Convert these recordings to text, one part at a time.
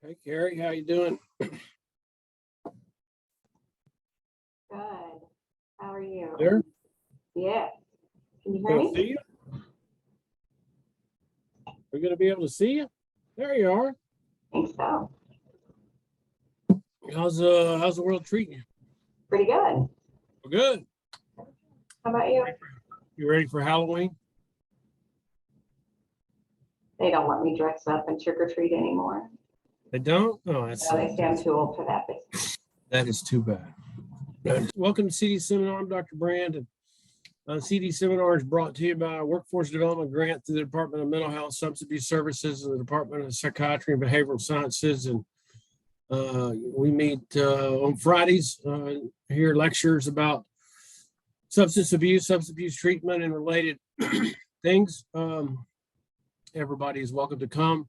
Hey, Carrie, how you doing? Good. How are you? There, Yeah. Can you hear gonna me? see you. We're gonna be able to see you. There you are. Think so. How's the world treating you? Pretty good. We're good. How about you? You ready for Halloween? They don't let me dress up and trick or treat anymore. They don't. Oh, that's So they say I'm too old for that. that is too bad. Welcome to CD Seminar. I'm Dr. Brand. CD Seminar is brought to you by a workforce development grant through the Department of Mental Health, Substance Abuse Services, and the Department of Psychiatry and Behavioral Sciences. And we meet on Fridays, hear lectures about substance abuse treatment, and related things. Everybody is welcome to come,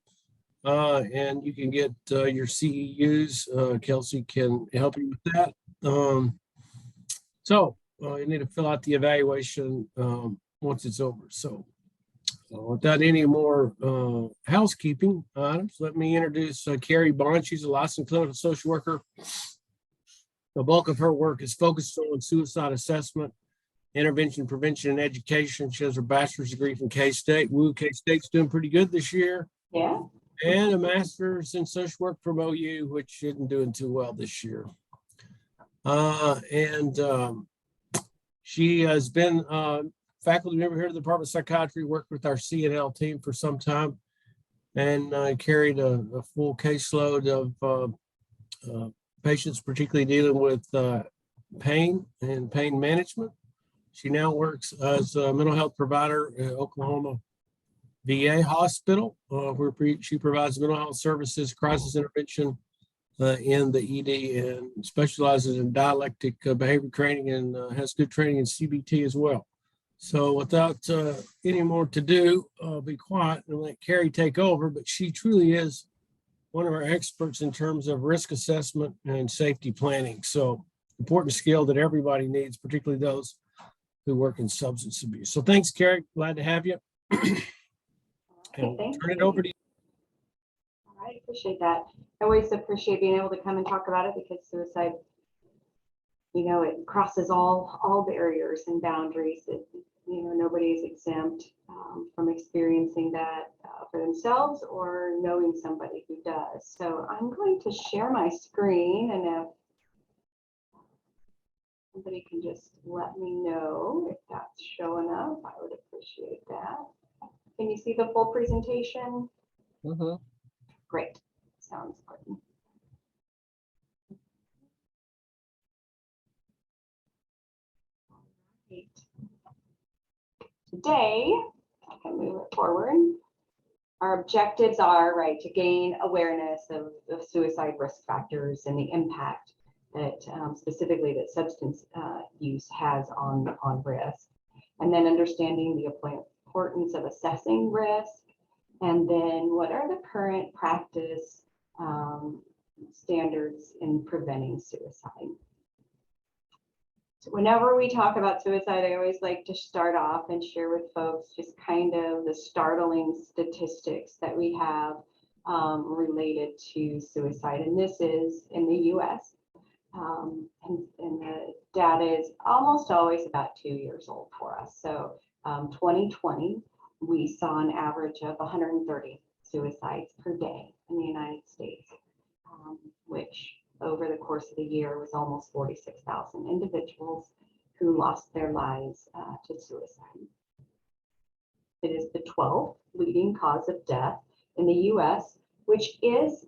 and you can get your CEUs. Kelsey can help you with that. So you need to fill out the evaluation once it's over. So without any more housekeeping items, let me introduce Carrie Bond. She's a licensed clinical social worker. The bulk of her work is focused on suicide assessment, intervention, prevention, and education. She has her bachelor's degree from K-State. K-State's doing pretty good this year. Yeah. And a master's in social work from OU, which isn't doing too well this year. She has been faculty member here at the Department of Psychiatry, worked with our CNL team for some time, and carried a full caseload of patients, particularly dealing with pain and pain management. She now works as a mental health provider at Oklahoma VA Hospital, where she provides mental health services, crisis intervention in the ED, and specializes in dialectic behavior training, and has good training in CBT as well. So without any more to do, I'll be quiet and let Carrie take over, but she truly is one of our experts in terms of risk assessment and safety planning. So important skill that everybody needs, particularly those who work in substance abuse. So thanks, Carrie. Glad to have you. And Thank turn it you. over to you. I appreciate that. I always appreciate being able to come and talk about it because suicide, it crosses all barriers and boundaries. Nobody is exempt from experiencing that for themselves or knowing somebody who does. So I'm going to share my screen, and if somebody can just let me know if that's showing up, I would appreciate that. Can you see the full presentation? Mm-hmm. Great. Sounds good. Great. Today, I can move it forward. Our objectives are, right, to gain awareness of suicide risk factors and the impact that specifically that substance use has on risk, and then understanding the importance of assessing risk, and then what are the current practice standards in preventing suicide. So whenever we talk about suicide, I always like to start off and share with folks just kind of the startling statistics that we have related to suicide. And this is in the US. And the data is almost always about 2 years old for us. So 2020, we saw an average of 130 suicides per day in the United States, which over the course of the year was almost 46,000 individuals who lost their lives to suicide. It is the 12th leading cause of death in the US, which is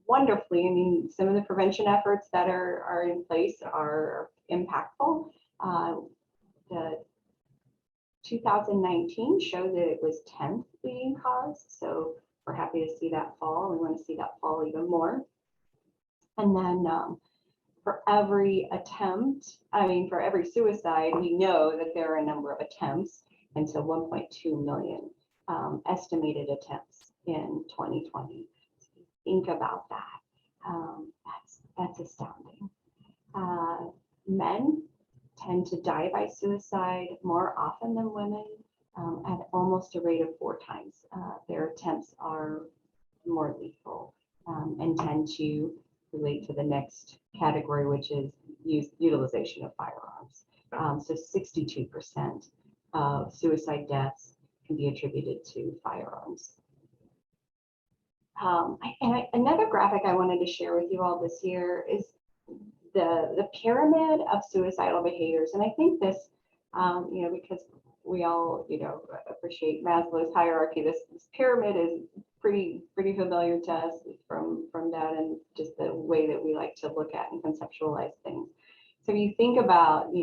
wonderfully, some of the prevention efforts that are in place are impactful. The 2019 showed that it was 10th leading cause, so we're happy to see that fall. We want to see that fall even more. And then for every suicide, we know that there are a number of attempts, and so 1.2 million estimated attempts in 2020. Think about that. That's astounding. Men tend to die by suicide more often than women, at almost a rate of 4 times. Their attempts are more lethal. And and tend to relate to the next category, which is utilization of firearms. So 62% of suicide deaths can be attributed to firearms. Another graphic I wanted to share with you all this year is the pyramid of suicidal behaviors. And I think this, because we all, appreciate Maslow's hierarchy, this pyramid is pretty familiar to us from that and just the way that we like to look at and conceptualize things. So if you think about,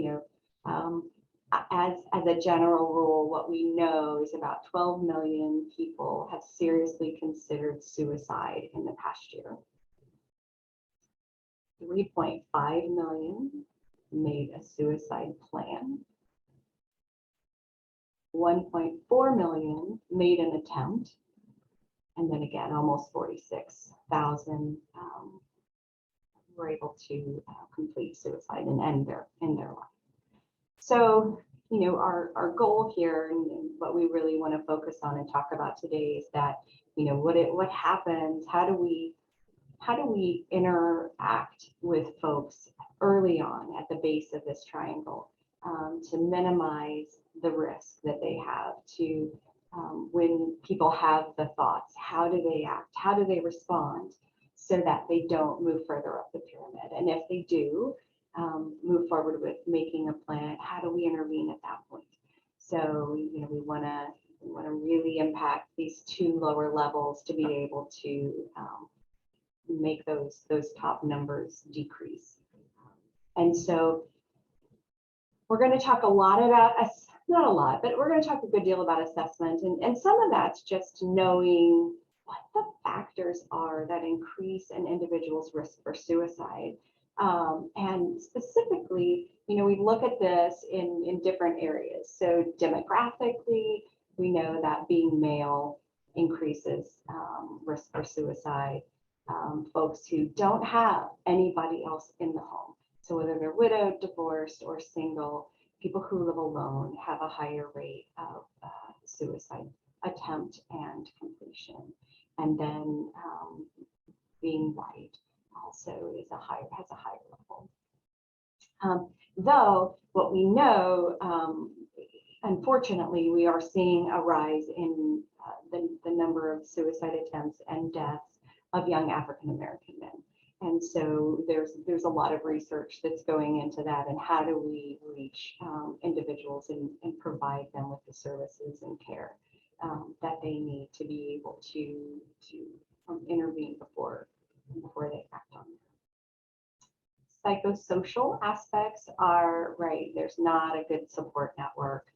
as a general rule, what we know is about 12 million people have seriously considered suicide in the past year. 3.5 million made a suicide plan. 1.4 million made an attempt. And then again, almost 46,000 were able to complete suicide and end their life. So, our goal here and what we really want to focus on and talk about today is that, what happens, how do we interact with folks early on at the base of this triangle to minimize the risk that they have to when people have the thoughts, how do they act, how do they respond so that they don't move further up the pyramid? And if they do, move forward with making a plan, how do we intervene at that point? So, we want to really impact these two lower levels to be able to make those top numbers decrease. And so we're going to talk a lot about, not a lot, but we're going to talk a good deal about assessment. And some of that's just knowing what the factors are that increase an individual's risk for suicide. And specifically, we look at this in different areas. So demographically, we know that being male increases risk for suicide. Folks who don't have anybody else in the home. So whether they're widowed, divorced, or single, people who live alone have a higher rate of suicide attempt and completion. And then being white also has a higher level. Though what we know, unfortunately, we are seeing a rise in the number of suicide attempts and deaths of young African American men. And so there's a lot of research that's going into that, and how do we reach individuals and provide them with the services and care that they need to be able to intervene before they act on it. Psychosocial aspects are, right, there's not a good support network.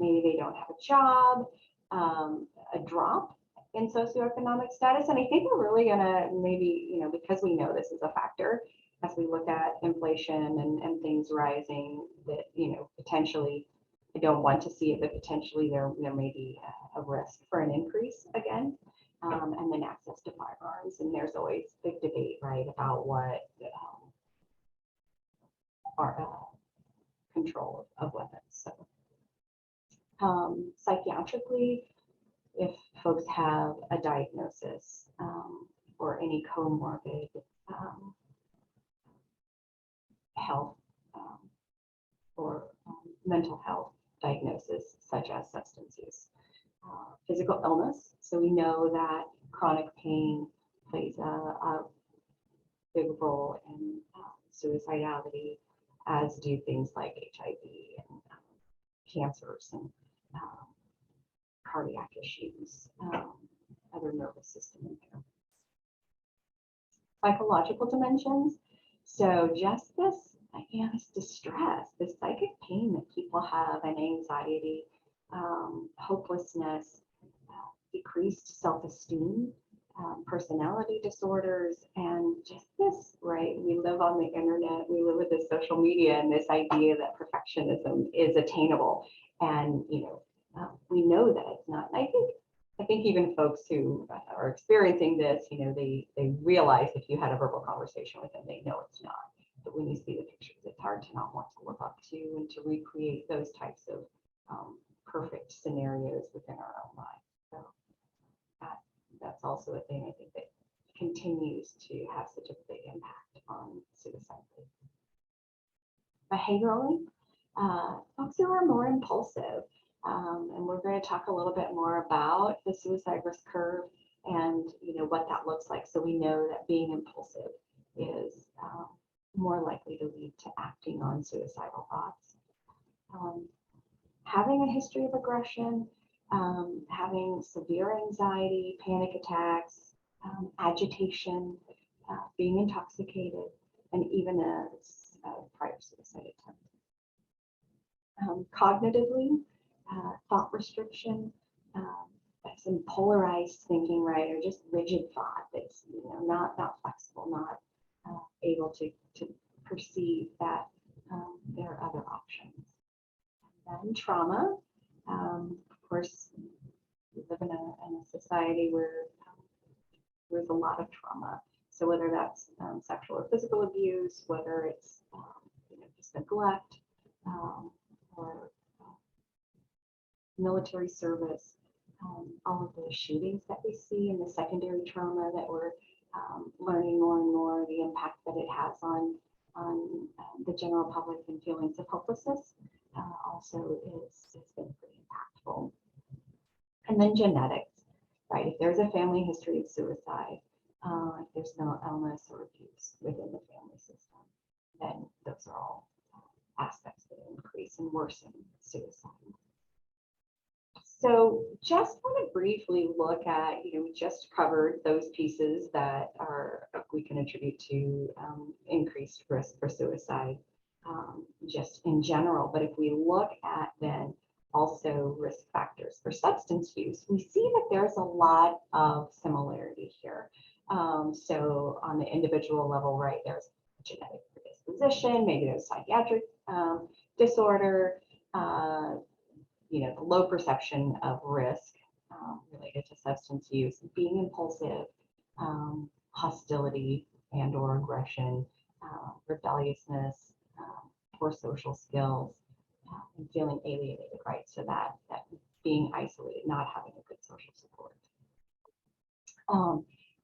Maybe they don't have a job, a drop in socioeconomic status. And I think we're really gonna maybe, because we know this is a factor, as we look at inflation and things rising, that, potentially, I don't want to see it, but potentially there may be a risk for an increase again. And then access to firearms. And there's always big debate, right, about what our control of weapons. So psychiatrically, if folks have a diagnosis or any comorbid health or mental health diagnosis, such as substance use. Physical illness, so we know that chronic pain plays a big role in suicidality, as do things like HIV and cancers and cardiac issues, other nervous system impairments. Psychological dimensions, so just this, this distress, this psychic pain that people have, and anxiety, hopelessness, decreased self-esteem, personality disorders, and just this, right? We live on the internet, we live with this social media, and this idea that perfectionism is attainable. And, we know that it's not. And I think even folks who are experiencing this, they realize if you had a verbal conversation with them, they know it's not. But when you see the pictures, it's hard to not want to live up to and to recreate those types of perfect scenarios within our own lives. So that's also a thing I think that continues to have such a big impact on suicide rates. Behaviorally, folks who are more impulsive, and we're going to talk a little bit more about the suicide risk curve and what that looks like. So we know that being impulsive is more likely to lead to acting on suicidal thoughts. Having a history of aggression, having severe anxiety, panic attacks, agitation, being intoxicated, and even a prior suicide attempt. Cognitively, thought restriction, some polarized thinking, right, or just rigid thought that's not flexible, not able to perceive that there are other options. And then trauma, of course, we live in a society where there's a lot of trauma. So whether that's sexual or physical abuse, whether it's just neglect or military service, all of the shootings that we see and the secondary trauma that we're learning more and more, the impact that it has on the general public and feelings of hopelessness also has been pretty impactful. And then genetics, right? If there's a family history of suicide, if there's no illness or abuse within the family system, then those are all aspects that increase and worsen suicide. So just want to briefly look at, we just covered those pieces that we can attribute to increased risk for suicide just in general. But if we look at then also risk factors for substance use, we see that there's a lot of similarity here. So on the individual level, right, there's genetic predisposition, maybe there's psychiatric disorder, the low perception of risk related to substance use, being impulsive, hostility and or aggression, rebelliousness, poor social skills, and feeling alienated, right? So that being isolated, not having a good social support.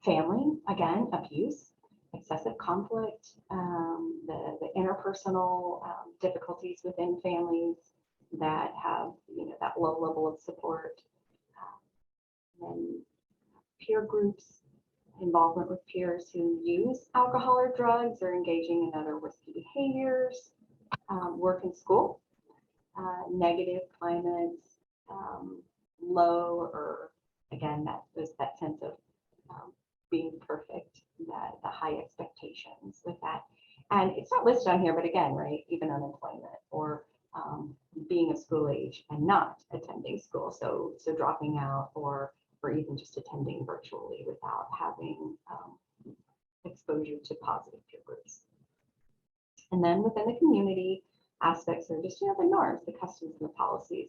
Family, again, abuse, excessive conflict, the interpersonal difficulties within families that have that low level of support, and peer groups, involvement with peers who use alcohol or drugs or engaging in other risky behaviors, work and school, negative climates, low or again that sense of being perfect, the high expectations with that. And it's not listed on here, but again, right, even unemployment or being of school age and not attending school, so dropping out or even just attending virtually without having exposure to positive peer groups. And then within the community, aspects are just the norms, the customs, and the policies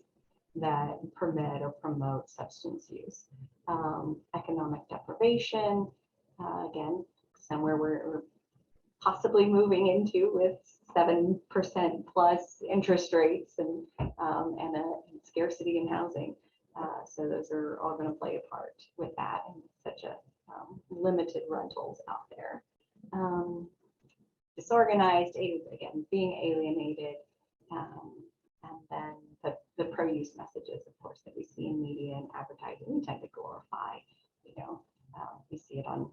that permit or promote substance use. Economic deprivation, again, somewhere we're possibly moving into with 7% plus interest rates and a scarcity in housing. So those are all going to play a part with that, and such a limited rentals out there. Disorganized, again, being alienated, and then the pro-use messages, of course, that we see in media and advertising, we tend to glorify. We see it on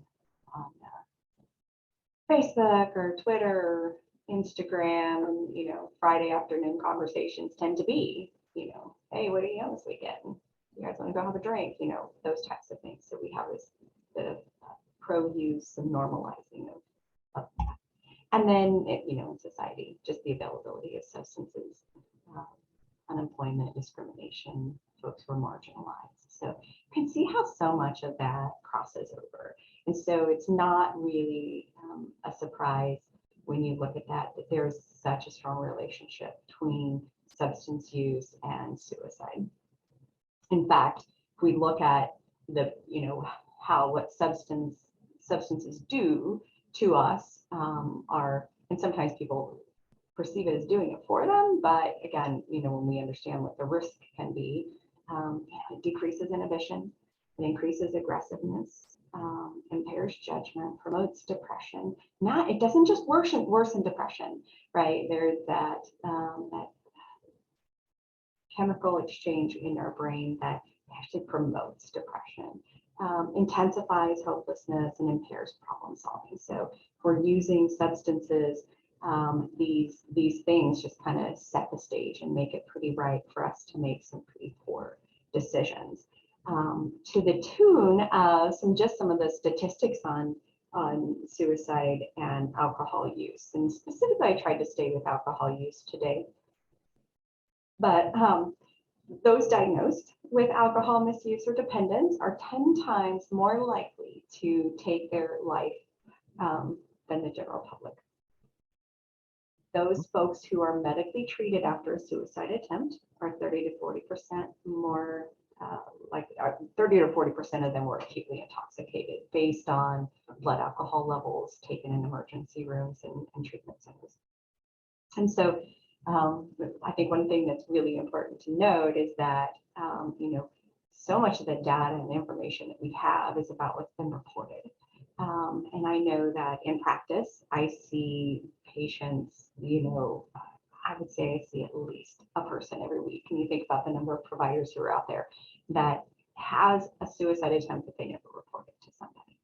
Facebook or Twitter, Instagram, and Friday afternoon conversations tend to be, hey, what are you doing this weekend? You guys want to go have a drink? Those types of things. So we have this bit of pro-use and normalizing of that. And then, in society, just the availability of substances, unemployment, discrimination, folks who are marginalized. So you can see how so much of that crosses over. And so it's not really a surprise when you look at that there's such a strong relationship between substance use and suicide. In fact, if we look at what substances do to us, and sometimes people perceive it as doing it for them, but again, when we understand what the risk can be, it decreases inhibition, it increases aggressiveness, impairs judgment, promotes depression. It doesn't just worsen depression, right? There's that chemical exchange in our brain that actually promotes depression, intensifies hopelessness, and impairs problem solving. So if we're using substances, these things just kind of set the stage and make it pretty ripe for us to make some pretty poor decisions. To the tune of some of the statistics on suicide and alcohol use. And specifically, I tried to stay with alcohol use today. But those diagnosed with alcohol misuse or dependence are 10 times more likely to take their life than the general public. Those folks who are medically treated after a suicide attempt are 30 to 40% more 30 to 40% of them were acutely intoxicated based on blood alcohol levels taken in emergency rooms and treatment centers. And so I think one thing that's really important to note is that, so much of the data and information that we have is about what's been reported. And I know that in practice, I see patients, I would say I see at least a person every week. And you think about the number of providers who are out there that has a suicide attempt that they never reported to somebody,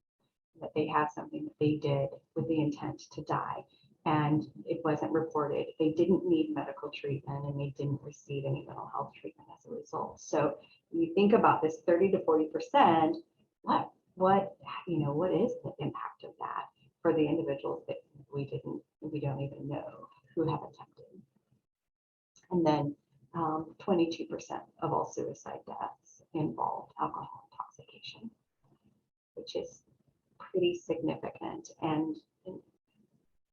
that they have something that they did with the intent to die and it wasn't reported. They didn't need medical treatment and they didn't receive any mental health treatment as a result. So when you think about this 30 to 40%, what is the impact of that for the individuals that we don't even know who have attempted? And then 22% of all suicide deaths involved alcohol intoxication, which is pretty significant. And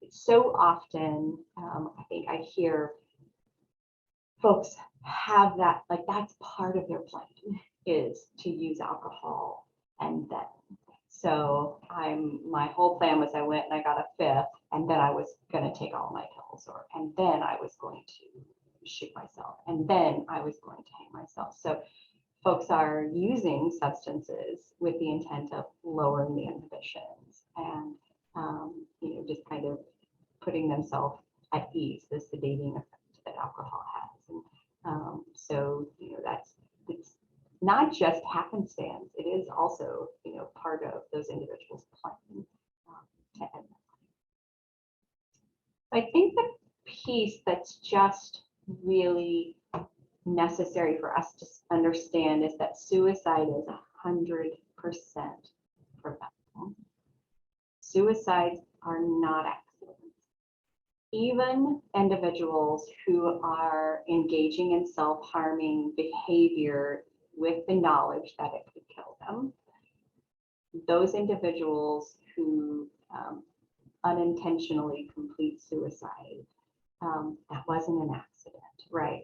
so often, I think I hear folks have that, like that's part of their plan is to use alcohol and then. So my whole plan was I went and I got a fifth and then I was going to take all my pills and then I was going to shoot myself and then I was going to hang myself. So folks are using substances with the intent of lowering the inhibitions and just kind of putting themselves at ease, the sedating effect that alcohol has. And it's not just happenstance, it is also part of those individuals' plan to end their life. I think the piece that's just really necessary for us to understand is that suicide is 100% preventable. Suicides are not accidents. Even individuals who are engaging in self-harming behavior with the knowledge that it could kill them, those individuals who unintentionally complete suicide, that wasn't an accident, right?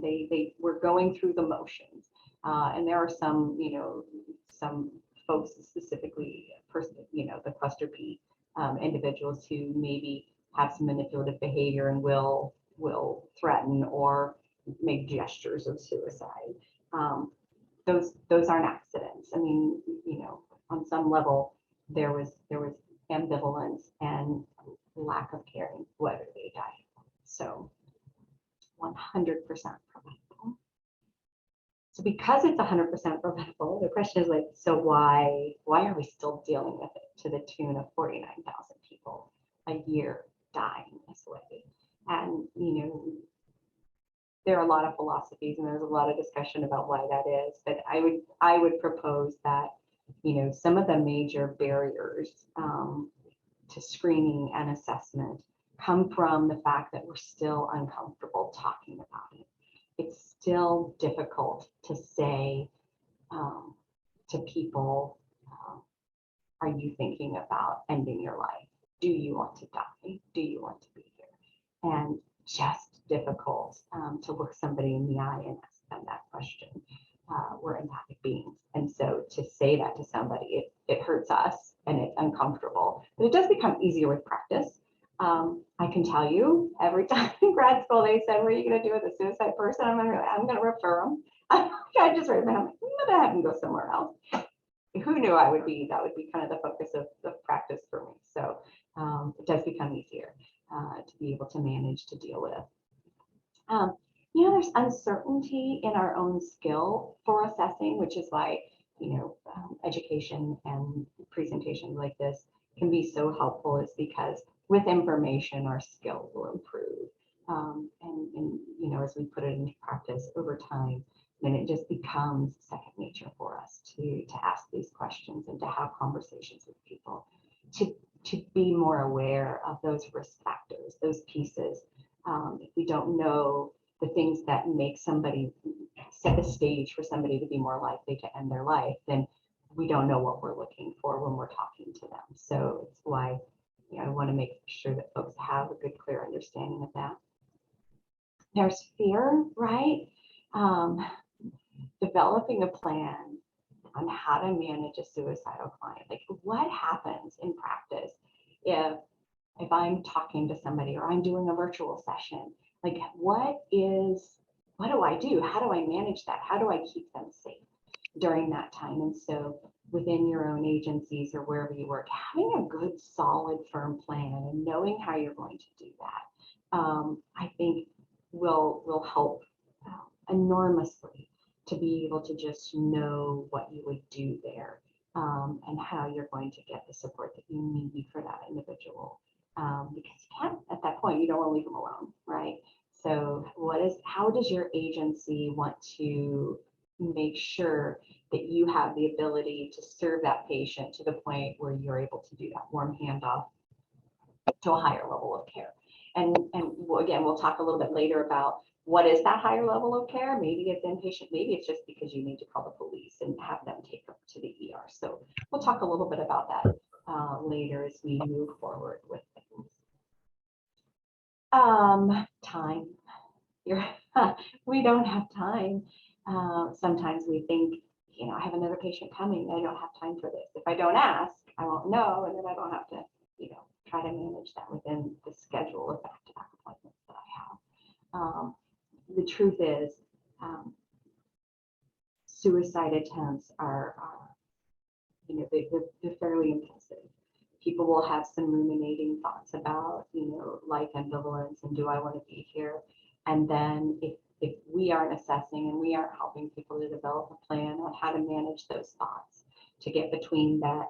They were going through the motions. And there are some folks specifically, the cluster B individuals who maybe have some manipulative behavior and will threaten or make gestures of suicide. Those aren't accidents. I mean, on some level, there was ambivalence and lack of caring whether they died. So 100% preventable. So because it's 100% preventable, the question is like, so why are we still dealing with it to the tune of 49,000 people a year dying this way? And, there are a lot of philosophies and there's a lot of discussion about why that is, but I would propose that, some of the major barriers to screening and assessment come from the fact that we're still uncomfortable talking about it. It's still difficult to say to people, are you thinking about ending your life? Do you want to die? Do you want to be here? And just difficult to look somebody in the eye and ask them that question. We're empathic beings. And so to say that to somebody, it hurts us and it's uncomfortable, but it does become easier with practice. I can tell you every time in grad school, they said, what are you going to do with a suicide person? I'm going to refer them. I just remember, I'm going to have them go somewhere else. who knew that would be kind of the focus of practice for me. So it does become easier to be able to manage, to deal with. There's uncertainty in our own skill for assessing, which is why, education and presentations like this can be so helpful, is because with information, our skill will improve. As we put it into practice over time, then it just becomes second nature for us to ask these questions and to have conversations with people, to be more aware of those risk factors, those pieces. If we don't know the things that make somebody set the stage for somebody to be more likely to end their life, then we don't know what we're looking for when we're talking to them. So it's why I want to make sure that folks have a good, clear understanding of that. There's fear, right? Developing a plan on how to manage a suicidal client. Like, what happens in practice if I'm talking to somebody or I'm doing a virtual session? Like, what do I do? How do I manage that? How do I keep them safe during that time? And so within your own agencies or wherever you work, having a good, solid, firm plan and knowing how you're going to do that, I think will help enormously to be able to just know what you would do there, and how you're going to get the support that you need for that individual. Because you can't, at that point, you don't want to leave them alone, right? So how does your agency want to make sure that you have the ability to serve that patient to the point where you're able to do that warm handoff to a higher level of care? And again, we'll talk a little bit later about what is that higher level of care. Maybe it's inpatient, maybe it's just because you need to call the police and have them take them to the ER. So we'll talk a little bit about that later as we move forward with things. Time. We don't have time. Sometimes we think, I have another patient coming, I don't have time for this. If I don't ask, I won't know, and then I don't have to, try to manage that within the schedule of back-to-back appointments that I have. The truth is, suicide attempts are they're fairly impulsive. People will have some ruminating thoughts about, life ambivalence and do I want to be here? And then if we aren't assessing and we aren't helping people to develop a plan on how to manage those thoughts, to get between the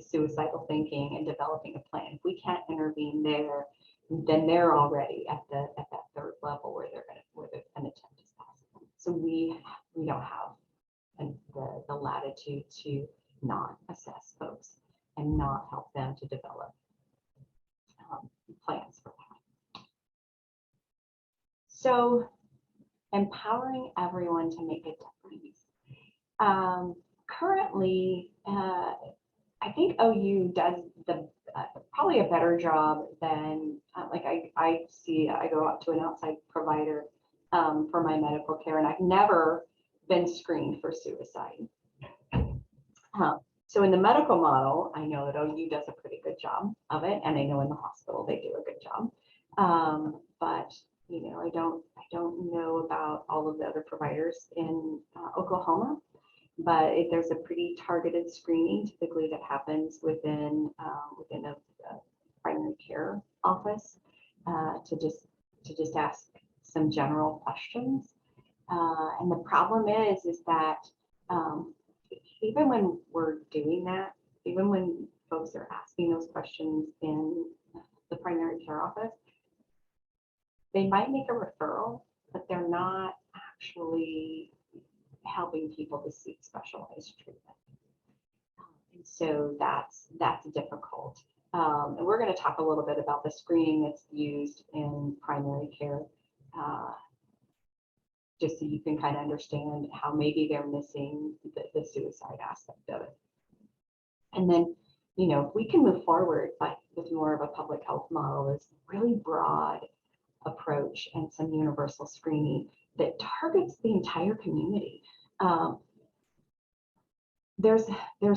suicidal thinking and developing a plan, if we can't intervene there, then they're already at that third level where an attempt is possible. So we don't have the latitude to not assess folks and not help them to develop plans for that. So empowering everyone to make a difference. Currently, I think OU does probably a better job than I go out to an outside provider for my medical care, and I've never been screened for suicide. So in the medical model, I know that OU does a pretty good job of it, and I know in the hospital they do a good job. But I don't know about all of the other providers in Oklahoma. But there's a pretty targeted screening typically that happens within a primary care office to just ask some general questions. And the problem is that even when we're doing that, even when folks are asking those questions in the primary care office, they might make a referral, but they're not actually helping people to seek specialized treatment. And so that's difficult. And we're going to talk a little bit about the screening that's used in primary care, just so you can kind of understand how maybe they're missing the suicide aspect of it. And then, if we can move forward with more of a public health model, is really broad approach and some universal screening that targets the entire community. There's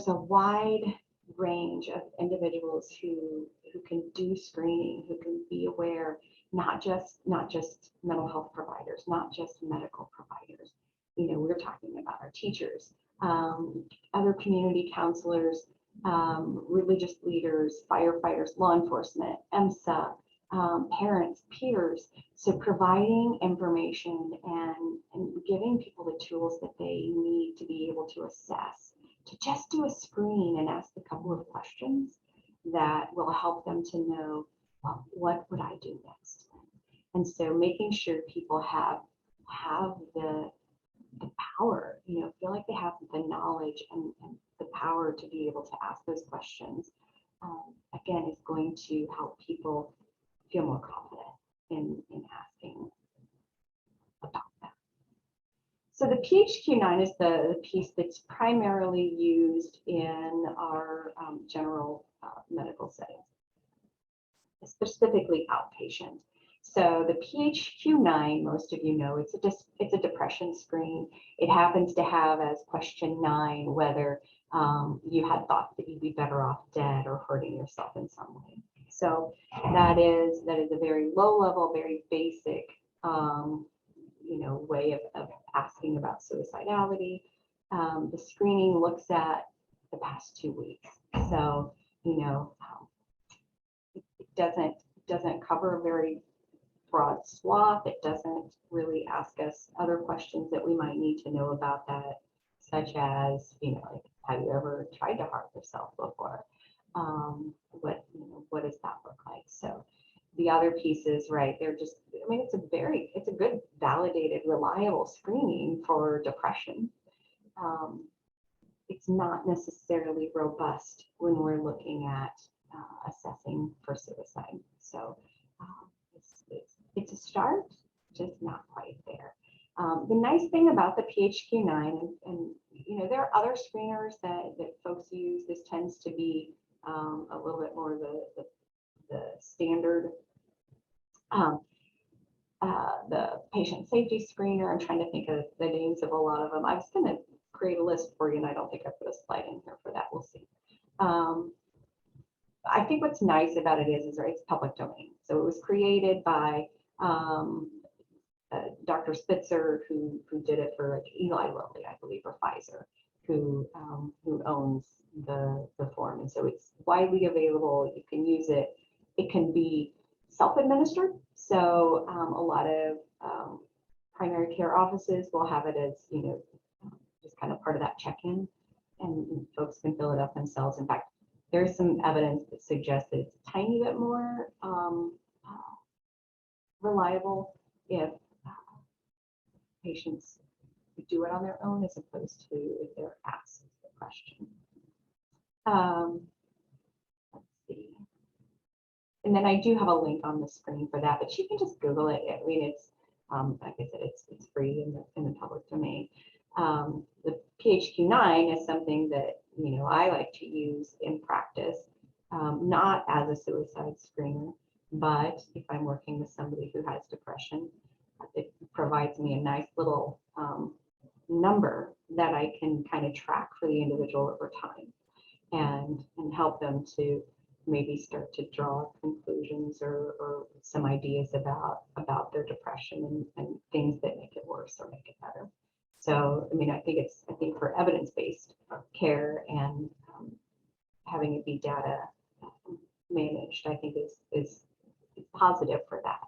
a wide range of individuals who can do screening, who can be aware, not just mental health providers, not just medical providers. We're talking about our teachers, other community counselors, religious leaders, firefighters, law enforcement, EMSA, parents, peers. So providing information and giving people the tools that they need to be able to assess, to just do a screen and ask a couple of questions that will help them to know, well, what would I do next? And so making sure people have the power, feel like they have the knowledge and the power to be able to ask those questions, again, is going to help people feel more confident in asking about that. So the PHQ-9 is the piece that's primarily used in our general medical settings, specifically outpatient. So the PHQ-9, most of you know, it's a depression screen. It happens to have as question 9 whether you had thought that you'd be better off dead or hurting yourself in some way. So that is a very low level, very basic, way of asking about suicidality. The screening looks at the past 2 weeks. So it doesn't cover a very broad swath. It doesn't really ask us other questions that we might need to know about that, such as, have you ever tried to harm yourself before? What does that look like? So the other pieces, right, they're just, it's a good, validated, reliable screening for depression. It's not necessarily robust when we're looking at assessing for suicide. So it's a start, just not quite there. The nice thing about the PHQ-9, and there are other screeners that folks use. This tends to be a little bit more the standard. The patient safety screener. I'm trying to think of the names of a lot of them. I was going to create a list for you, and I don't think I put a slide in here for that. We'll see. I think what's nice about it is right, it's public domain. So it was created by Dr. Spitzer, who did it for Eli Lilly, I believe, or Pfizer, who owns the form. And so it's widely available. You can use it. It can be self-administered. So a lot of primary care offices will have it as, just kind of part of that check-in, and folks can fill it up themselves. In fact, there's some evidence that suggests that it's a tiny bit more reliable if patients do it on their own as opposed to if they're asked the question. Let's see. And then I do have a link on the screen for that, but you can just Google it. I mean, it's like I said, it's free in the public domain. The PHQ-9 is something that I like to use in practice, not as a suicide screener, but if I'm working with somebody who has depression, it provides me a nice little number that I can kind of track for the individual over time, and help them to maybe start to draw conclusions or some ideas about their depression and things that make it worse or make it better. So, I think for evidence-based care and having it be data managed, I think is positive for that.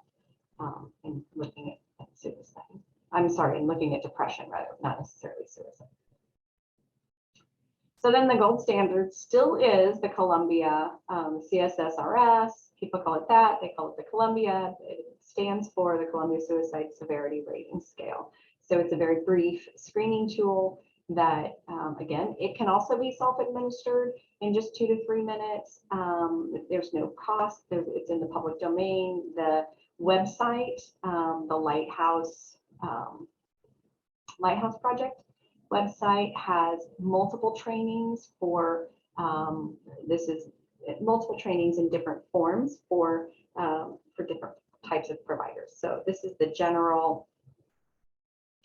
And looking at suicide. I'm sorry, and looking at depression rather, not necessarily suicide. So then the gold standard still is the Columbia CSSRS. People call it that. They call it the Columbia. It stands for the Columbia Suicide Severity Rating Scale. So it's a very brief screening tool that, again, it can also be self-administered in just 2 to 3 minutes. There's no cost. It's in the public domain. The website, the Lighthouse Project website has multiple trainings for multiple trainings in different forms for different types of providers. So this is the general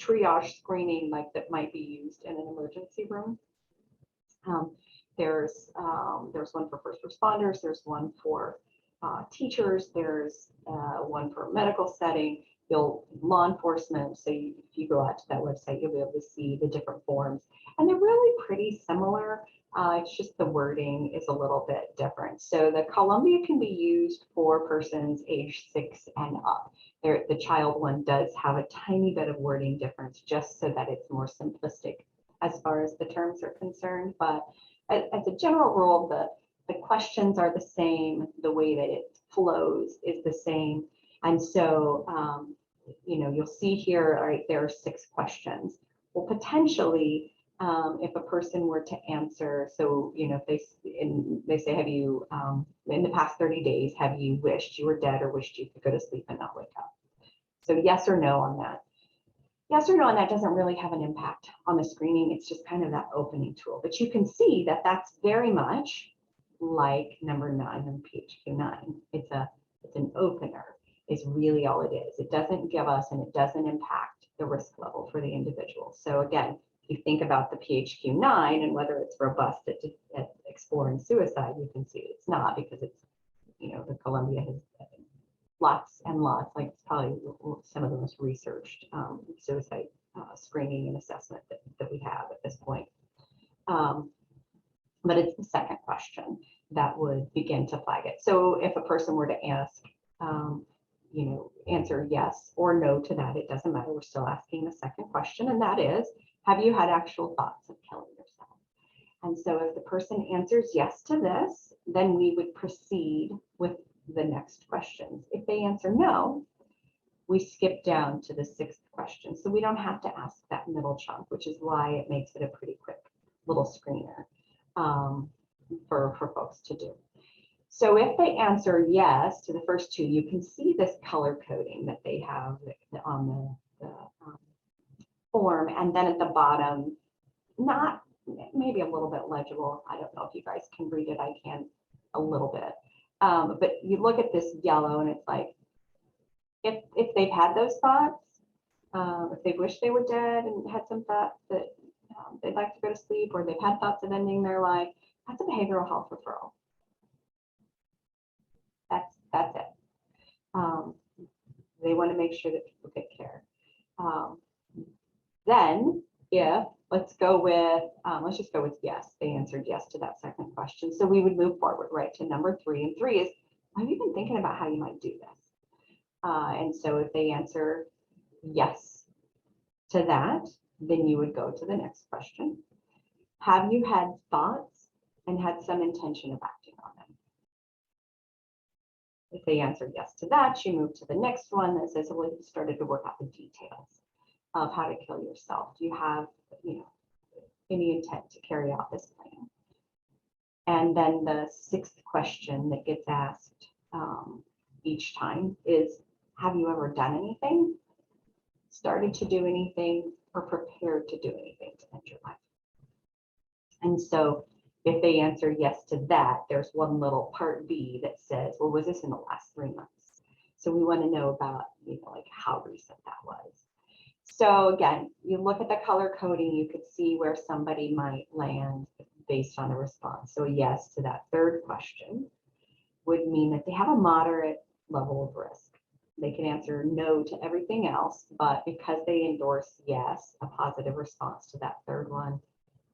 triage screening that might be used in an emergency room. There's one for first responders. There's one for teachers. There's one for medical setting. Law enforcement. So if you go out to that website, you'll be able to see the different forms. And they're really pretty similar. It's just the wording is a little bit different. So the Columbia can be used for persons age 6 and up. The child one does have a tiny bit of wording difference just so that it's more simplistic as far as the terms are concerned. But as a general rule, the questions are the same. The way that it flows is the same. And so, you'll see here, all right, there are 6 questions. Well, potentially, if a person were to answer, so, if they say, have you, in the past 30 days, have you wished you were dead or wished you could go to sleep and not wake up? So yes or no on that. Yes or no on that doesn't really have an impact on the screening. It's just kind of that opening tool. But you can see that that's very much like number 9 on PHQ 9. It's an opener is really all it is. It doesn't give us, and it doesn't impact the risk level for the individual. So again, if you think about the PHQ 9 and whether it's robust at exploring suicide, you can see it's not, because it's, the Columbia has lots and lots, like it's probably some of the most researched suicide screening and assessment that we have at this point. But it's the second question that would begin to flag it. So if a person were to ask, answer yes or no to that, it doesn't matter. We're still asking the second question, and that is, have you had actual thoughts of killing yourself? And so if the person answers yes to this, then we would proceed with the next questions. If they answer no, we skip down to the 6th question. So we don't have to ask that middle chunk, which is why it makes it a pretty quick little screener for folks to do. So if they answer yes to the first 2, you can see this color coding that they have on the form. And then at the bottom, not maybe a little bit legible. I don't know if you guys can read it. I can a little bit. But you look at this yellow and it's like, if they've had those thoughts, if they wish they were dead and had some thoughts that they'd like to go to sleep, or they've had thoughts of ending their life, that's a behavioral health referral. That's it. They want to make sure that people get care. Then let's just go with yes. They answered yes to that second question. So we would move forward right to number 3. And 3 is, have you been thinking about how you might do this? And so if they answer yes to that, then you would go to the next question. Have you had thoughts and had some intention of acting on them? If they answer yes to that, you move to the next one that says, well, you started to work out the details of how to kill yourself. Do you have, any intent to carry out this plan? And then the 6th question that gets asked each time is, have you ever done anything, started to do anything, or prepared to do anything to end your life? And so if they answer yes to that, there's one little part B that says, well, was this in the last 3 months? So we want to know about, like how recent that was. So again, you look at the color coding, you could see where somebody might land based on the response. So a yes to that 3rd question would mean that they have a moderate level of risk. They can answer no to everything else, but because they endorse yes, a positive response to that 3rd one,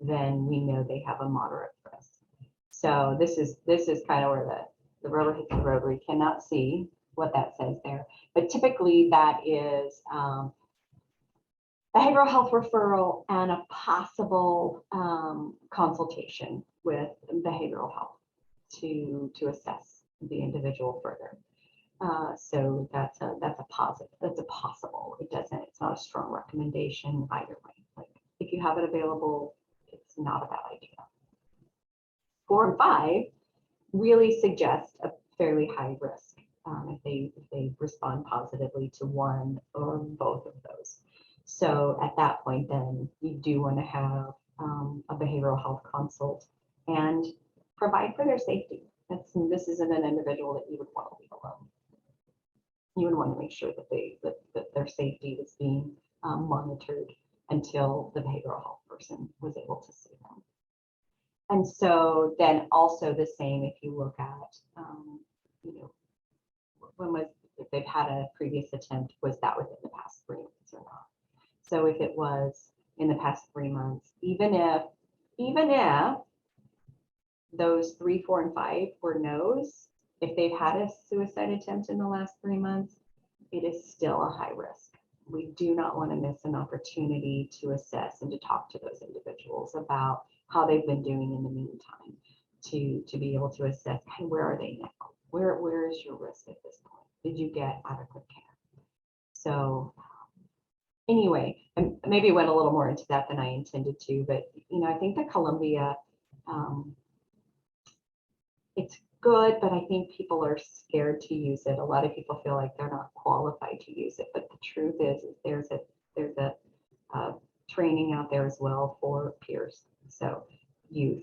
then we know they have a moderate risk. So this is kind of where the rubber hits the road, where you cannot see what that says there. But typically that is behavioral health referral and a possible consultation with behavioral health to assess the individual further. So that's a positive. That's a possible. It's not a strong recommendation either way. Like if you have it available, it's not a bad idea. 4 and 5 really suggest a fairly high risk if they respond positively to one or both of those. So at that point, then you do want to have a behavioral health consult and provide for their safety. This isn't an individual that you would want to leave alone. You would want to make sure that their safety was being monitored until the behavioral health person was able to see them. And so then also the same if you look at, if they've had a previous attempt, was that within the past 3 months or not? So if it was, in the past 3 months, even if those 3, 4, and 5 were no's, if they've had a suicide attempt in the last 3 months, it is still a high risk. We do not want to miss an opportunity to assess and to talk to those individuals about how they've been doing in the meantime, to be able to assess, hey, where are they now? Where is your risk at this point? Did you get adequate care? So anyway, and maybe went a little more into that than I intended to, but I think that Columbia, it's good, but I think people are scared to use it. A lot of people feel like they're not qualified to use it, but the truth is there's a training out there as well for peers. So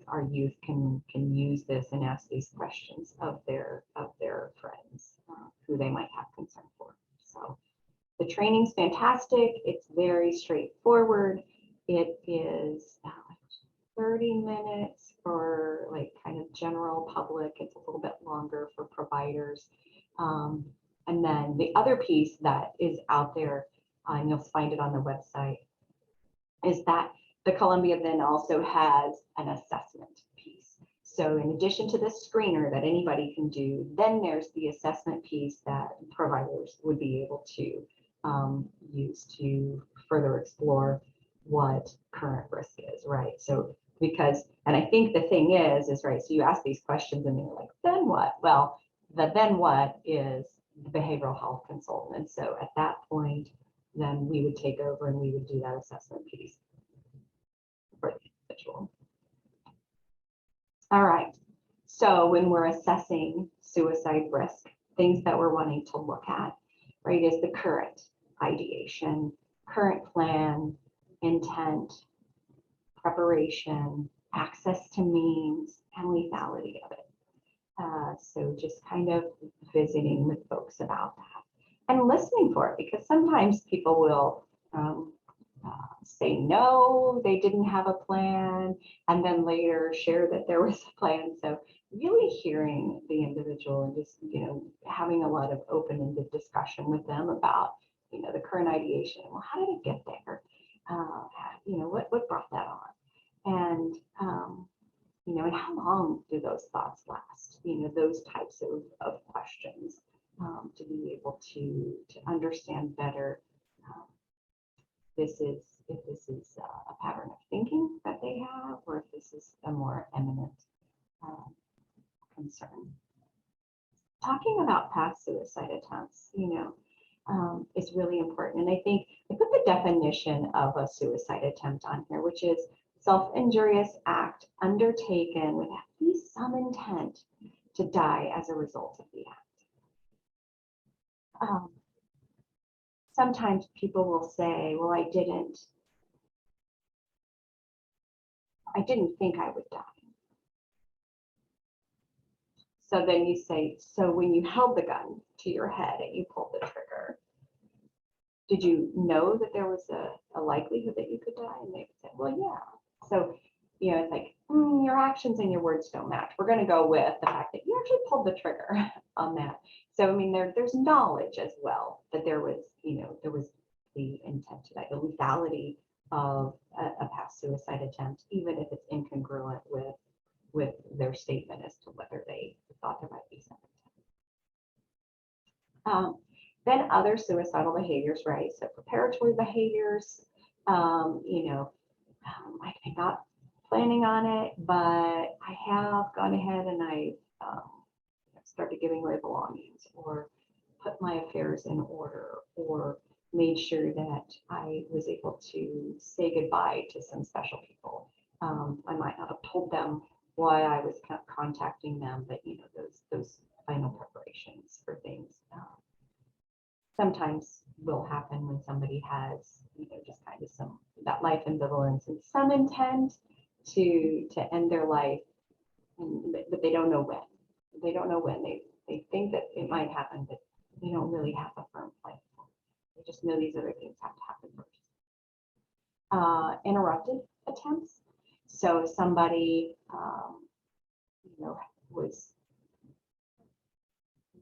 our youth can use this and ask these questions of their friends who they might have concern for. So the training's fantastic. It's very straightforward. It is 30 minutes for like kind of general public. It's a little bit longer for providers. And then the other piece that is out there, and you'll find it on the website, is that the Columbia then also has an assessment piece. So in addition to the screener that anybody can do, then there's the assessment piece that providers would be able to use to further explore what current risk is, right? So and I think the thing is right, so you ask these questions and you're like, then what? Well, the then what is the behavioral health consultant. And so at that point, then we would take over and we would do that assessment piece for the individual. All right, so when we're assessing suicide risk, things that we're wanting to look at, right, is the current ideation, current plan, intent, preparation, access to means, and lethality of it. So just kind of visiting with folks about that and listening for it, because sometimes people will say no, they didn't have a plan, and then later share that there was a plan. So really hearing the individual and just having a lot of open-ended discussion with them about the current ideation. Well, how did it get there? What brought that on? And and how long do those thoughts last? Those types of questions, to be able to understand better if this is a pattern of thinking that they have, or if this is a more eminent concern. Talking about past suicide attempts, is really important. And I think I put the definition of a suicide attempt on here, which is self-injurious act undertaken with at least some intent to die as a result of the act. Sometimes people will say, well, I didn't think I would die. So then you say, so when you held the gun to your head and you pulled the trigger, did you know that there was a likelihood that you could die? And they would say, well, yeah. So, it's like, your actions and your words don't match. We're going to go with the fact that you actually pulled the trigger on that. So, I mean, there's knowledge as well that there was the intent to die, the lethality of a past suicide attempt, even if it's incongruent with their statement as to whether they thought there might be something. Then other suicidal behaviors, right? So preparatory behaviors, I'm not planning on it, but I have gone ahead and I started giving away belongings, or put my affairs in order, or made sure that I was able to say goodbye to some special people. I might not have told them why I was contacting them, but those final preparations for things sometimes will happen when somebody has just kind of that life ambivalence and some intent to end their life, but they don't know when. They don't know when. They think that it might happen, but they don't really have a firm plan. They just know these other things have to happen first. Interrupted attempts. So somebody was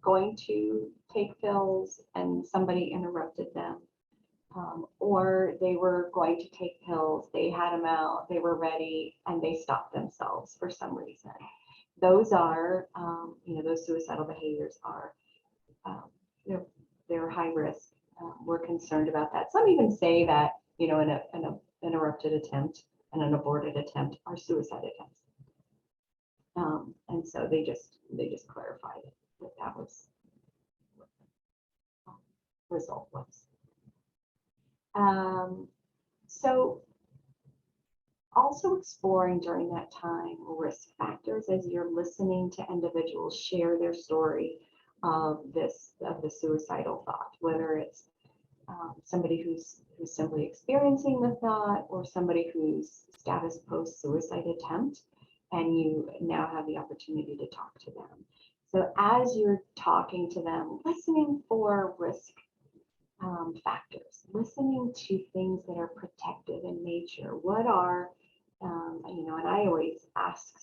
going to take pills and somebody interrupted them. or they were going to take pills, they had them out, they were ready, and they stopped themselves for some reason. Those are, those suicidal behaviors are, um, they're high risk. We're concerned about that. Some even say that, an interrupted attempt and an aborted attempt are suicide attempts. And so they just clarified it, that was what the result was. So also exploring during that time risk factors as you're listening to individuals share their story of the suicidal thought, whether it's somebody who's simply experiencing the thought, or somebody whose status post suicide attempt, and you now have the opportunity to talk to them. So as you're talking to them, listening for risk factors, listening to things that are protective in nature. What are, and I always ask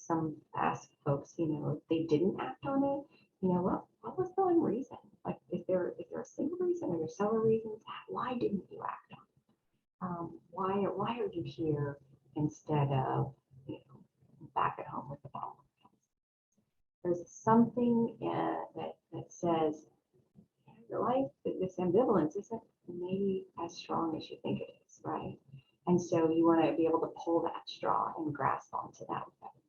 folks, if they didn't act on it, what was the one reason? Like, is there a single reason, or there several reasons? Why didn't you act on it? Why are you here instead of, back at home with the ball? There's something that says your life, this ambivalence isn't maybe as strong as you think it is, right? And so you want to be able to pull that straw and grasp onto that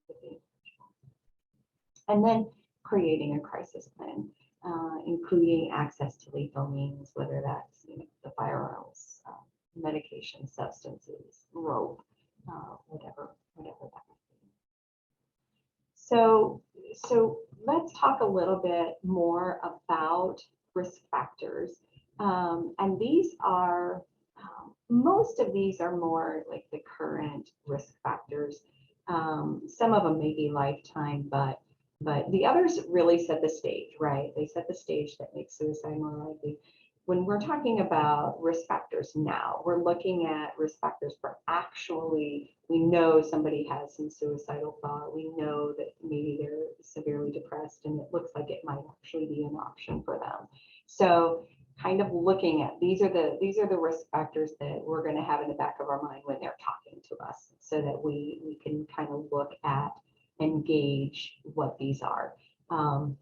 with the individual. And then creating a crisis plan, including access to lethal means, whether that's the firearms, medication, substances, rope, whatever that might be. So let's talk a little bit more about risk factors. And these are, most of these are more like the current risk factors. Some of them may be lifetime, but the others really set the stage, right? They set the stage that makes suicide more likely. When we're talking about risk factors now, we're looking at risk factors for actually, we know somebody has some suicidal thought. We know that maybe they're severely depressed, and it looks like it might actually be an option for them. So kind of looking at, these are the risk factors that we're going to have in the back of our mind when they're talking to us, so that we can kind of look at and gauge what these are.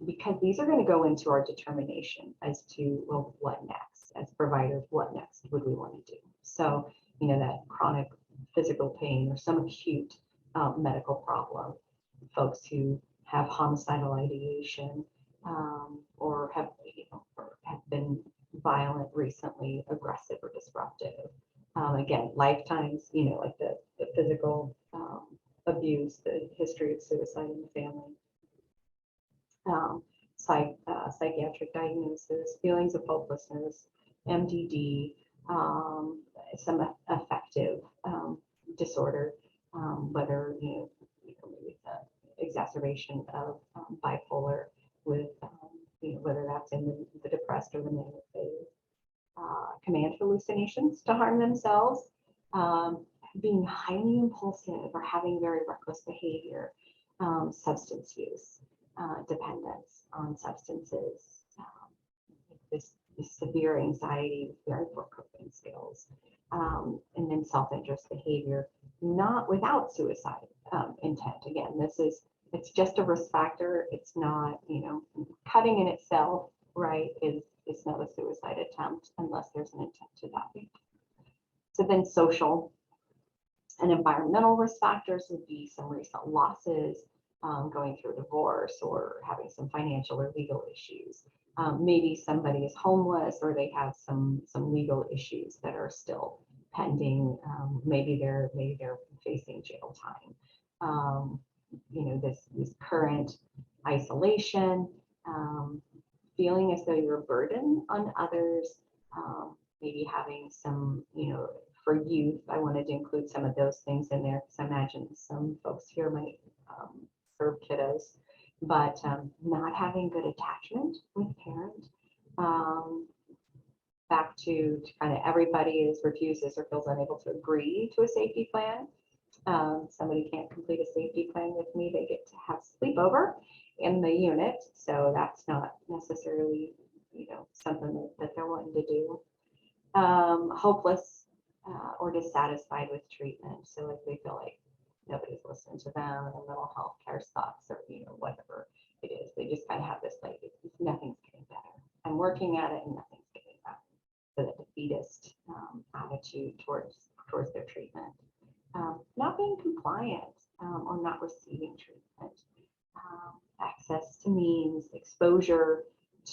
Because these are going to go into our determination as to, well, what next? As providers, what next would we want to do? So, that chronic physical pain or some acute medical problem, folks who have homicidal ideation, or have been violent recently, aggressive or disruptive. Again, lifetimes, like the physical abuse, the history of suicide in the family. Psychiatric diagnosis, feelings of hopelessness, MDD, some affective disorder, whether maybe the exacerbation of bipolar with whether that's in the depressed or the manic phase, command hallucinations to harm themselves, being highly impulsive or having very reckless behavior, substance use. Dependence on substances, this severe anxiety, very poor coping skills, and then self-interest behavior, not without suicide intent. Again, it's just a risk factor. It's not, cutting in itself, right, is not a suicide attempt unless there's an intent to die. So then social and environmental risk factors would be some recent losses, going through divorce, or having some financial or legal issues. Maybe somebody is homeless, or they have some legal issues that are still pending. Maybe they're facing jail time. This current isolation, feeling as though you're a burden on others, maybe having some, for youth, I wanted to include some of those things in there, because I imagine some folks here might serve kiddos, but not having good attachment with parent. Back to kind of everybody refuses or feels unable to agree to a safety plan. Somebody can't complete a safety plan with me, they get to have sleepover in the unit, so that's not necessarily something that they're wanting to do. hopeless or dissatisfied with treatment. So like they feel like nobody's listening to them, and the mental health care sucks, or whatever it is. They just kind of have this like nothing's getting better. I'm working at it and nothing's getting better. So that defeatist attitude towards their treatment. Not being compliant or not receiving treatment. Access to means, exposure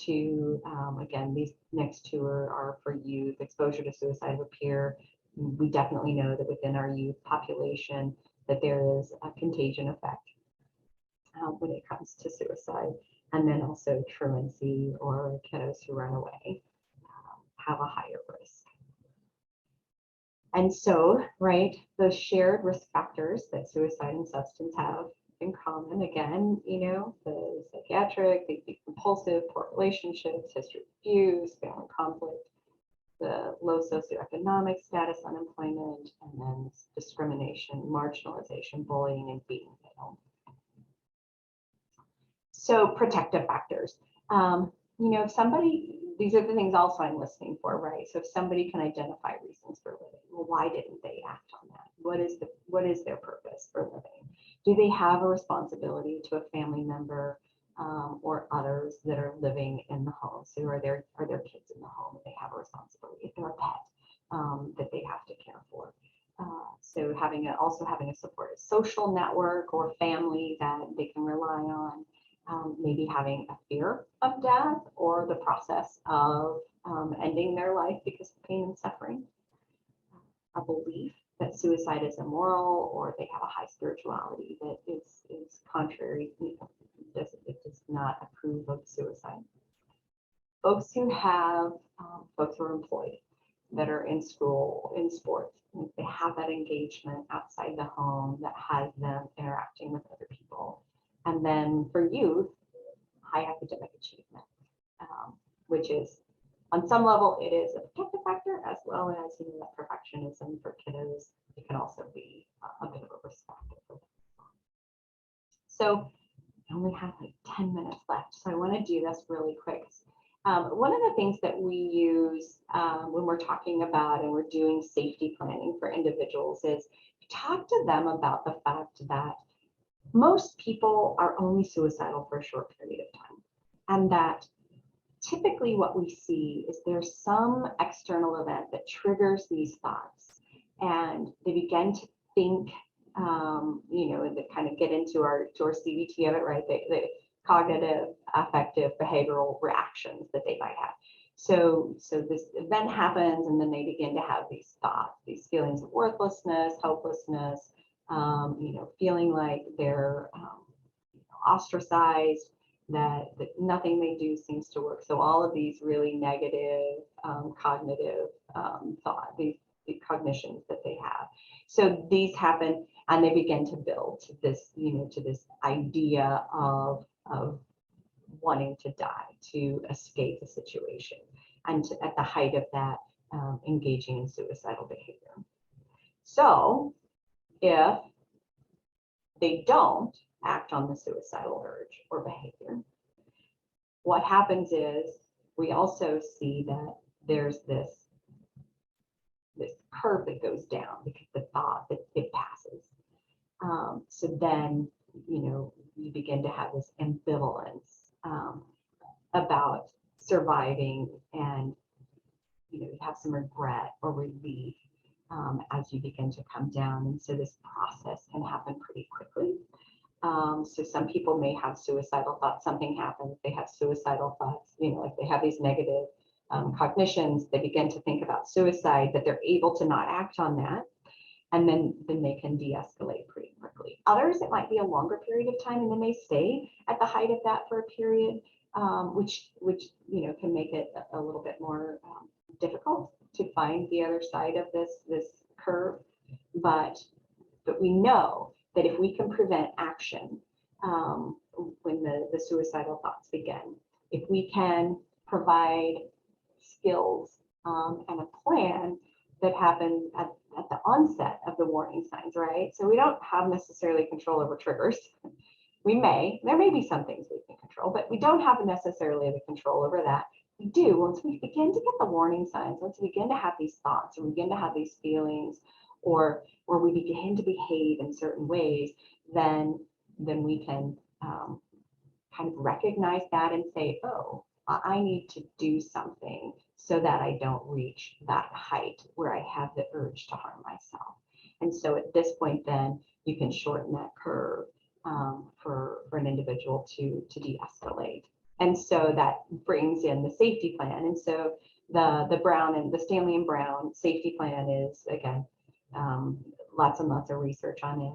to, again, these next two are for youth, exposure to suicide of a peer. We definitely know that within our youth population that there is a contagion effect when it comes to suicide. And then also truancy or kiddos who run away have a higher risk. And so, right, those shared risk factors that suicide and substance have in common, again, the psychiatric, the compulsive, poor relationships, history of abuse, family conflict, the low socioeconomic status, unemployment, and then discrimination, marginalization, bullying, and being failed. So protective factors. If somebody, these are the things also I'm listening for, right? So if somebody can identify reasons for living, well, why didn't they act on that? What is their purpose for living? Do they have a responsibility to a family member or others that are living in the home? So are there kids in the home? They have a responsibility. If they're a pet that they have to care for. So also having a supportive social network or family that they can rely on. Maybe having a fear of death or the process of ending their life because of pain and suffering, a belief that suicide is immoral, or they have a high spirituality that is contrary, it does not approve of suicide. Folks who are employed, that are in school, in sports, if they have that engagement outside the home that has them interacting with other people. And then for youth, high academic achievement, which is on some level, it is a protective factor, as well as that perfectionism for kiddos. It can also be a bit of a risk factor for them. So I only have like 10 minutes left, so I want to do this really quick. One of the things that we use when we're talking about and we're doing safety planning for individuals is talk to them about the fact that most people are only suicidal for a short period of time, and that typically what we see is there's some external event that triggers these thoughts, and they begin to think, and they kind of get into our CBT of it, right? The cognitive, affective, behavioral reactions that they might have. So this event happens, and then they begin to have these thoughts, these feelings of worthlessness, hopelessness, feeling like they're ostracized, that nothing they do seems to work. So all of these really negative cognitive thought, these cognitions that they have. So these happen, and they begin to build to this, to this idea of wanting to die, to escape the situation, and at the height of that, engaging in suicidal behavior. So if they don't act on the suicidal urge or behavior, what happens is we also see that there's this curve that goes down because the thought that it passes. So then, you begin to have this ambivalence about surviving, and you have some regret or relief as you begin to come down. And so this process can happen pretty quickly. So some people may have suicidal thoughts, something happens, they have suicidal thoughts, like they have these negative cognitions, they begin to think about suicide, that they're able to not act on that. And then they can de-escalate pretty quickly. Others, it might be a longer period of time, and they may stay at the height of that for a period, which can make it a little bit more difficult to find the other side of this curve. But we know that if we can prevent action when the suicidal thoughts begin, if we can provide skills and a plan that happens at the onset of the warning signs, right? So we don't have necessarily control over triggers. There may be some things we can control, but we don't have necessarily the control over that. we do, once we begin to get the warning signs, once we begin to have these thoughts, or we begin to have these feelings, or we begin to behave in certain ways, then we can kind of recognize that and say, oh, I need to do something so that I don't reach that height where I have the urge to harm myself. And so at this point, then you can shorten that curve for an individual to de-escalate. And so that brings in the safety plan. And so the Brown and the Stanley and Brown safety plan is, again, lots and lots of research on it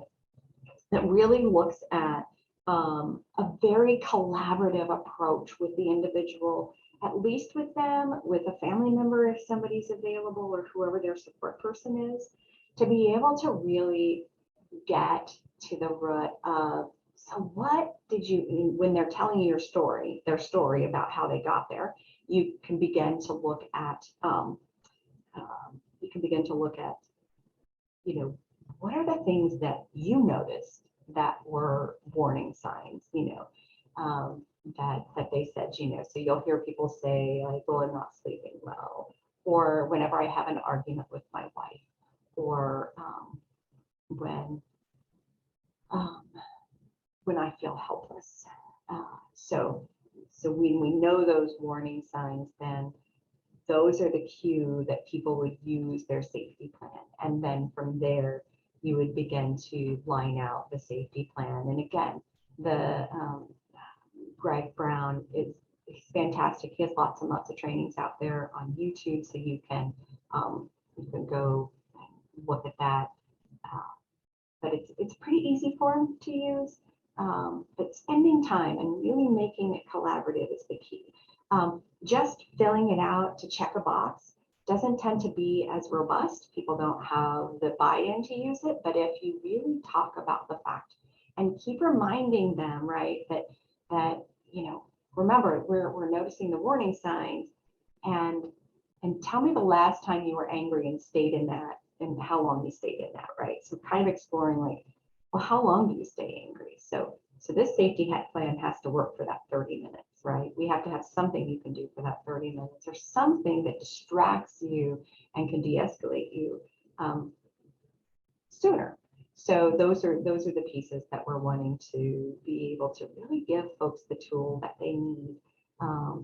that really looks at a very collaborative approach with the individual, at least with them, with a family member if somebody's available, or whoever their support person is, to be able to really get to the root of, so what did you, when they're telling you their story about how they got there, you can begin to look at, you know, what are the things that you noticed that were warning signs, that they said, so you'll hear people say, like, well, I'm not sleeping well, or whenever I have an argument with my wife, or when I feel helpless. So when we know those warning signs, then those are the cue that people would use their safety plan. And then from there, you would begin to line out the safety plan. And again, the Greg Brown is fantastic. He has lots and lots of trainings out there on YouTube, so you can go look at that. But it's pretty easy for him to use. But spending time and really making it collaborative is the key. Just filling it out to check a box doesn't tend to be as robust. People don't have the buy-in to use it. But if you really talk about the fact and keep reminding them, right, that remember, we're noticing the warning signs, and tell me the last time you were angry and stayed in that, and how long you stayed in that, right? So kind of exploring, like, well, how long do you stay angry? So this safety plan has to work for that 30 minutes, right? We have to have something you can do for that 30 minutes, or something that distracts you and can de-escalate you sooner. So those are the pieces that we're wanting to be able to really give folks the tool that they need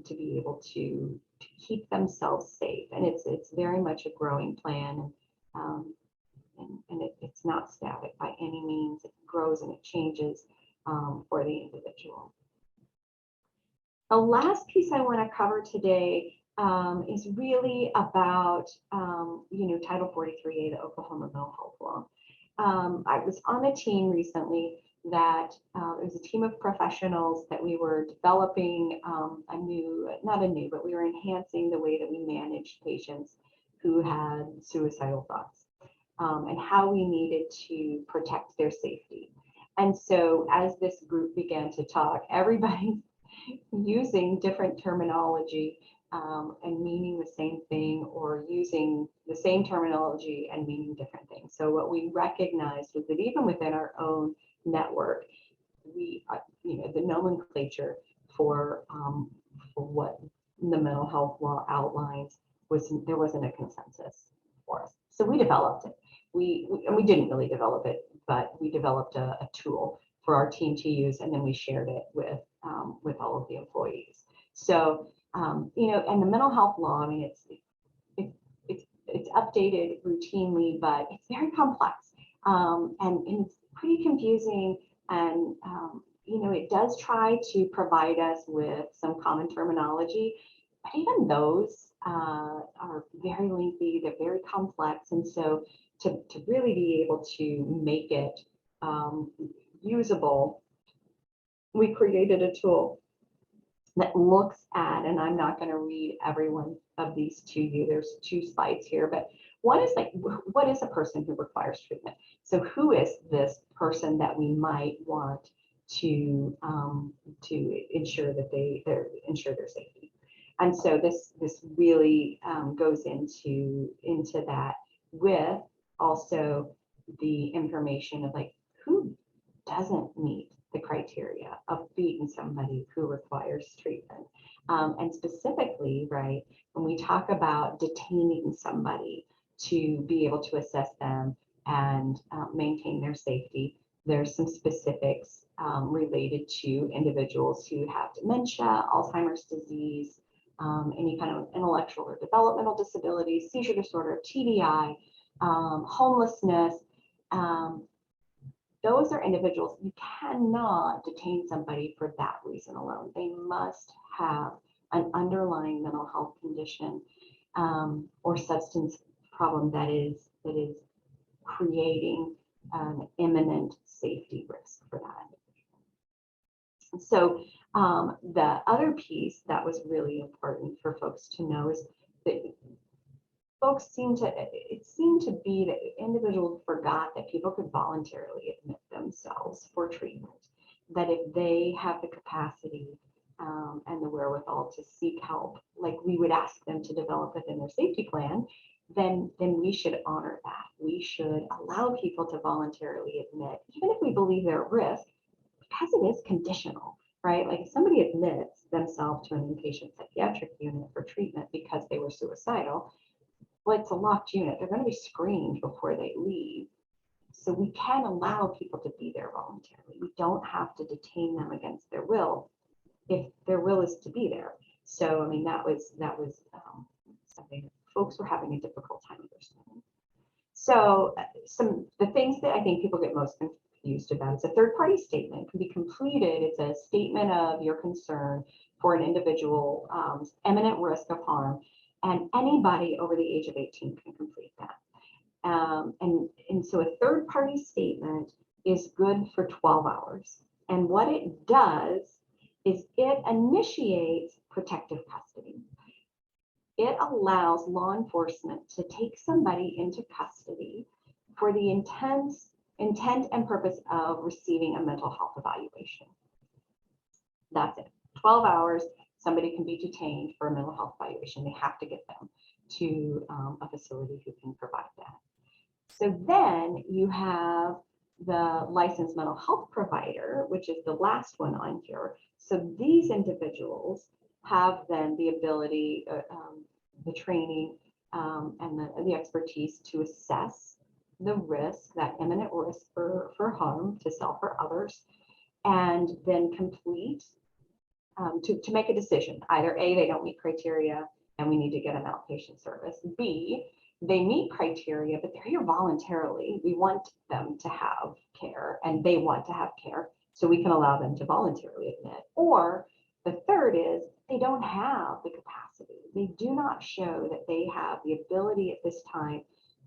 to be able to keep themselves safe. And it's very much a growing plan. And it's not static by any means. It grows and it changes for the individual. The last piece I want to cover today is really about, Title 43A, the Oklahoma Mental Health Law. I was on a team recently that it was a team of professionals that we were developing but we were enhancing the way that we managed patients who had suicidal thoughts. And how we needed to protect their safety. And so as this group began to talk, everybody's using different terminology and meaning the same thing, or using the same terminology and meaning different things. So what we recognized was that even within our own network, we, the nomenclature for what the mental health law outlines there wasn't a consensus for us. So we developed it. We didn't really develop it, but we developed a tool for our team to use, and then we shared it with all of the employees. So and the mental health law, I mean, it's updated routinely, but it's very complex, and it's pretty confusing. And it does try to provide us with some common terminology, but even those are very lengthy. They're very complex, and so to really be able to make it usable, we created a tool that looks at, and I'm not going to read every one of these to you. There's 2 slides here, but one is like, what is a person who requires treatment? So who is this person that we might want to ensure that they ensure their safety? And so this really goes into that, with also the information of, like, who doesn't meet the criteria of being somebody who requires treatment. And specifically, right, when we talk about detaining somebody to be able to assess them and maintain their safety, there's some specifics related to individuals who have dementia, Alzheimer's disease, any kind of intellectual or developmental disability, seizure disorder, TBI, homelessness. Those are individuals. You cannot detain somebody for that reason alone. They must have an underlying mental health condition or substance problem that is creating an imminent safety risk for that individual. So the other piece that was really important for folks to know is that folks seemed to be that individuals forgot that people could voluntarily admit themselves for treatment, that if they have the capacity and the wherewithal to seek help, like we would ask them to develop within their safety plan, then we should honor that. We should allow people to voluntarily admit, even if we believe they're at risk, because it is conditional, right? Like if somebody admits themselves to an inpatient psychiatric unit for treatment because they were suicidal, well, it's a locked unit. They're going to be screened before they leave. So we can allow people to be there voluntarily. We don't have to detain them against their will if their will is to be there. So, I mean, that was something folks were having a difficult time understanding. So the things that I think people get most confused about is a third-party statement can be completed. It's a statement of your concern for an individual imminent risk of harm, and anybody over the age of 18 can complete that. And so a third-party statement is good for 12 hours. And what it does is it initiates protective custody. It allows law enforcement to take somebody into custody for the intent and purpose of receiving a mental health evaluation. That's it. 12 hours, somebody can be detained for a mental health evaluation. They have to get them to a facility who can provide that. So then you have the licensed mental health provider, which is the last one on here. So these individuals have then the ability, the training, and the expertise to assess the risk, that imminent risk for harm to self or others, and then complete to make a decision. Either A, they don't meet criteria and we need to get an outpatient service. B, they meet criteria, but they're here voluntarily. We want them to have care and they want to have care, so we can allow them to voluntarily admit. Or the third is they don't have the capacity. They do not show that they have the ability at this time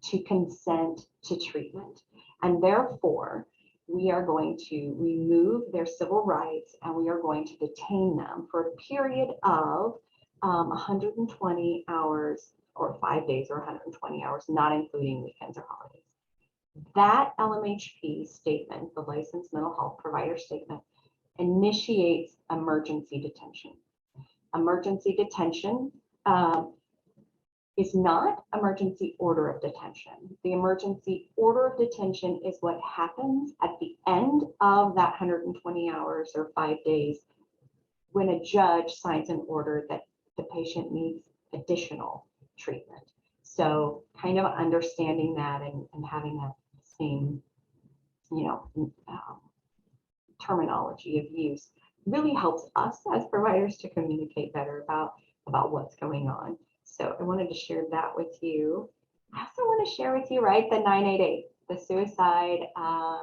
to consent to treatment. And therefore, we are going to remove their civil rights and we are going to detain them for a period of 120 hours or 5 days or 120 hours, not including weekends or holidays. That LMHP statement, the licensed mental health provider statement, initiates emergency detention. Emergency detention is not emergency order of detention. The emergency order of detention is what happens at the end of that 120 hours or 5 days when a judge signs an order that the patient needs additional treatment. So kind of understanding that and having that same, terminology of use really helps us as providers to communicate better about what's going on. So I wanted to share that with you. I also want to share with you, right, the 988, the Suicide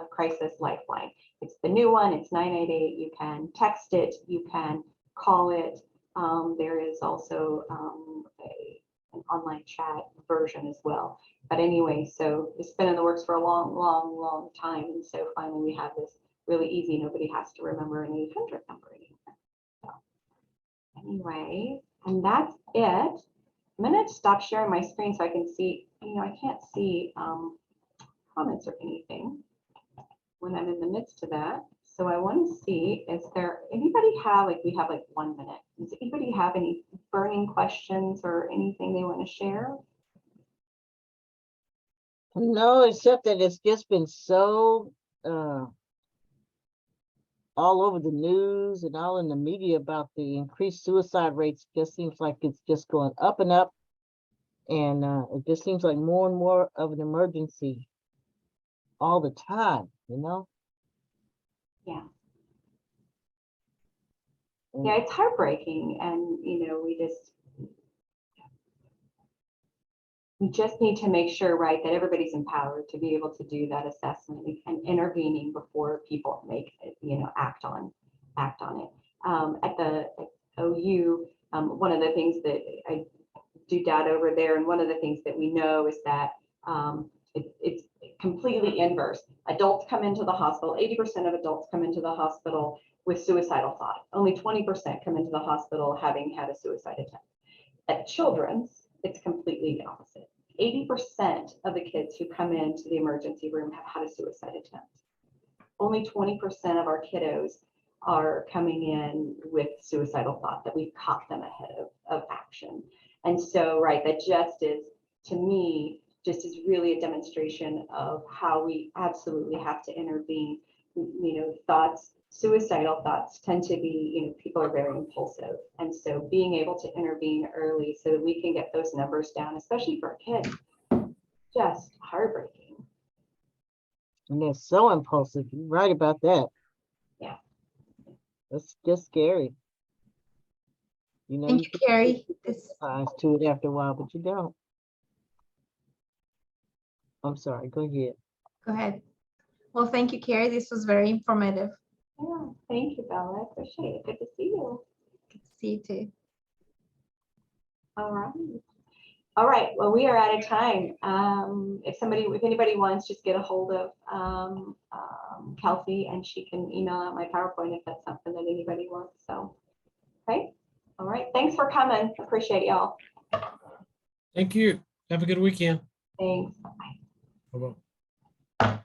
Crisis Lifeline. It's the new one. It's 988. You can text it. You can call it. There is also an online chat version as well. But anyway, so it's been in the works for a long time. And so finally we have this really easy. Nobody has to remember an 800 number anymore. So anyway, and that's it. I'm going to stop sharing my screen so I can see, I can't see comments or anything when I'm in the midst of that. So I want to see, is there anybody have, we have 1 minute. Does anybody have any burning questions or anything they want to share? No, except that it's just been so all over the news and all in the media about the increased suicide rates. Just seems like it's just going up and up. And it just seems like more and more of an emergency all the time, you know? Yeah. And Yeah, it's heartbreaking, and we just need to make sure, right, that everybody's empowered to be able to do that assessment and intervening before people act on it. At OU, one of the things that I do data over there, and one of the things that we know is that it's completely inverse. Adults come into the hospital, 80% of adults come into the hospital with suicidal thought. Only 20% come into the hospital having had a suicide attempt. At children's, it's completely the opposite. 80% of the kids who come into the emergency room have had a suicide attempt. Only 20% of our kiddos are coming in with suicidal thought, that we've caught them ahead of action. And so, right, that just is, to me, just is really a demonstration of how we absolutely have to intervene. Suicidal thoughts tend to be, people are very impulsive. And so being able to intervene early so that we can get those numbers down, especially for kids, just heartbreaking. and they're so impulsive. You're right about that. Yeah. It's just scary. Thank you, Carrie. This, Eyes to it after a while, but you don't. I'm sorry, go ahead. go ahead. Well, thank you, Carrie. This was very informative. Yeah, thank you, Bella. I appreciate it. Good to see you. Good to see you too. All right. All right. Well, we are out of time. If anybody wants, just get a hold of Kelsey, and she can email out my PowerPoint if that's something that anybody wants. So, okay. All right. Thanks for coming. Appreciate y'all. Thank you. Have a good weekend. Thanks. Bye-bye.